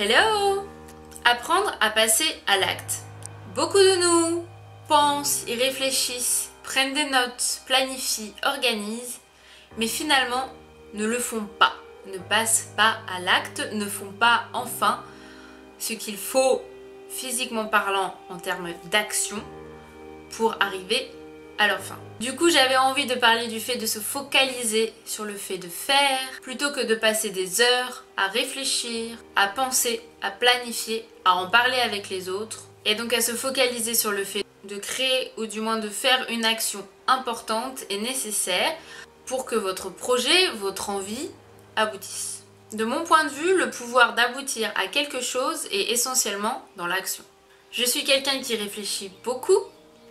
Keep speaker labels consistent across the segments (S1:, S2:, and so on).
S1: Hello! Apprendre à passer à l'acte. Beaucoup de nous pensent, y réfléchissent, prennent des notes, planifient, organisent, mais finalement ne le font pas, ne passent pas à l'acte, ne font pas enfin ce qu'il faut physiquement parlant en termes d'action pour arriver à leur fin. Du coup, j'avais envie de parler du fait de se focaliser sur le fait de faire plutôt que de passer des heures à réfléchir, à penser, à planifier, à en parler avec les autres et donc à se focaliser sur le fait de créer ou du moins de faire une action importante et nécessaire pour que votre projet, votre envie aboutisse. De mon point de vue, le pouvoir d'aboutir à quelque chose est essentiellement dans l'action. Je suis quelqu'un qui réfléchit beaucoup.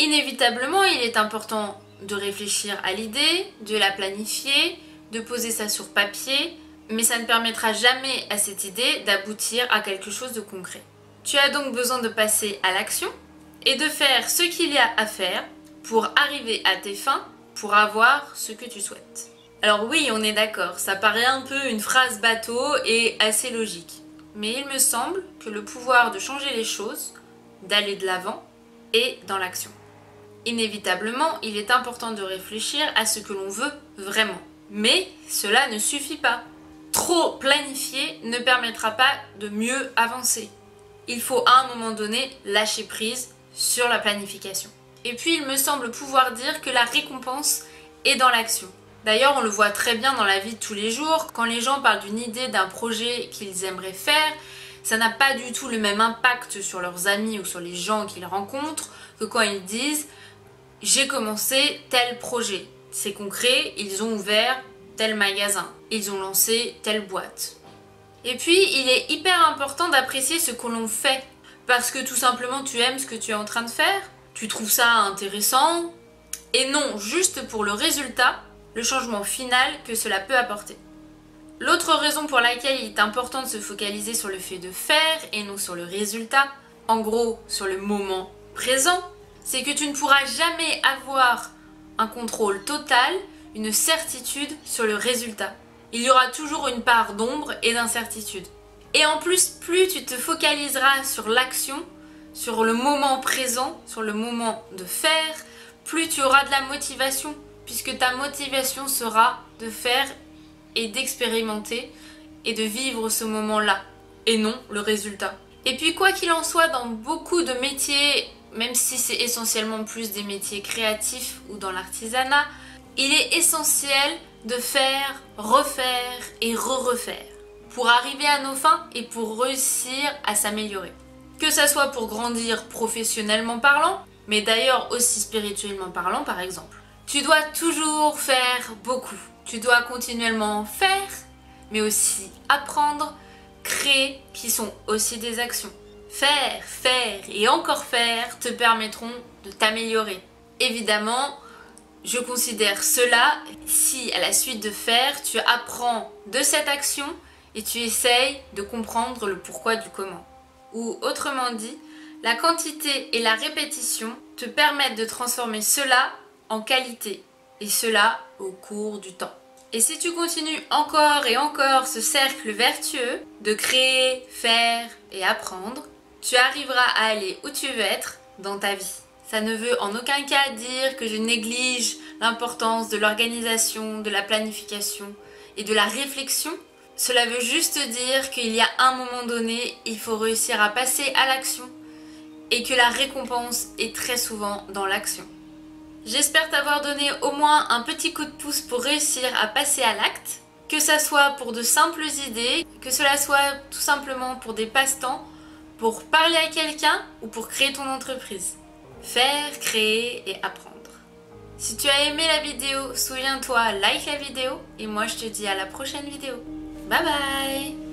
S1: Inévitablement, il est important de réfléchir à l'idée, de la planifier, de poser ça sur papier, mais ça ne permettra jamais à cette idée d'aboutir à quelque chose de concret. Tu as donc besoin de passer à l'action et de faire ce qu'il y a à faire pour arriver à tes fins, pour avoir ce que tu souhaites. Alors oui, on est d'accord, ça paraît un peu une phrase bateau et assez logique. Mais il me semble que le pouvoir de changer les choses, d'aller de l'avant, est dans l'action. Inévitablement, il est important de réfléchir à ce que l'on veut vraiment. Mais cela ne suffit pas. Trop planifier ne permettra pas de mieux avancer. Il faut à un moment donné lâcher prise sur la planification. Et puis il me semble pouvoir dire que la récompense est dans l'action. D'ailleurs, on le voit très bien dans la vie de tous les jours, quand les gens parlent d'une idée, d'un projet qu'ils aimeraient faire, ça n'a pas du tout le même impact sur leurs amis ou sur les gens qu'ils rencontrent que quand ils disent « j'ai commencé tel projet ». C'est concret, ils ont ouvert tel magasin, ils ont lancé telle boîte. Et puis, il est hyper important d'apprécier ce que l'on fait, parce que tout simplement tu aimes ce que tu es en train de faire, tu trouves ça intéressant, et non juste pour le résultat, le changement final que cela peut apporter. L'autre raison pour laquelle il est important de se focaliser sur le fait de faire et non sur le résultat, en gros sur le moment présent, c'est que tu ne pourras jamais avoir un contrôle total, une certitude sur le résultat. Il y aura toujours une part d'ombre et d'incertitude. Et en plus, plus tu te focaliseras sur l'action, sur le moment présent, sur le moment de faire, plus tu auras de la motivation, puisque ta motivation sera de faire et d'expérimenter et de vivre ce moment-là, et non le résultat. Et puis quoi qu'il en soit, dans beaucoup de métiers, même si c'est essentiellement plus des métiers créatifs ou dans l'artisanat, il est essentiel de faire, refaire et re-refaire pour arriver à nos fins et pour réussir à s'améliorer. Que ça soit pour grandir professionnellement parlant, mais d'ailleurs aussi spirituellement parlant par exemple. Tu dois toujours faire beaucoup. Tu dois continuellement faire, mais aussi apprendre, créer, qui sont aussi des actions. Faire, faire et encore faire te permettront de t'améliorer. Évidemment, je considère cela si à la suite de faire, tu apprends de cette action et tu essayes de comprendre le pourquoi du comment. Ou autrement dit, la quantité et la répétition te permettent de transformer cela en qualité, et cela au cours du temps. Et si tu continues encore et encore ce cercle vertueux de créer, faire et apprendre, tu arriveras à aller où tu veux être dans ta vie. Ça ne veut en aucun cas dire que je néglige l'importance de l'organisation, de la planification et de la réflexion. Cela veut juste dire qu'il y a un moment donné, il faut réussir à passer à l'action et que la récompense est très souvent dans l'action. J'espère t'avoir donné au moins un petit coup de pouce pour réussir à passer à l'acte, que ça soit pour de simples idées, que cela soit tout simplement pour des passe-temps, pour parler à quelqu'un ou pour créer ton entreprise. Faire, créer et apprendre. Si tu as aimé la vidéo, souviens-toi, like la vidéo et moi je te dis à la prochaine vidéo. Bye bye!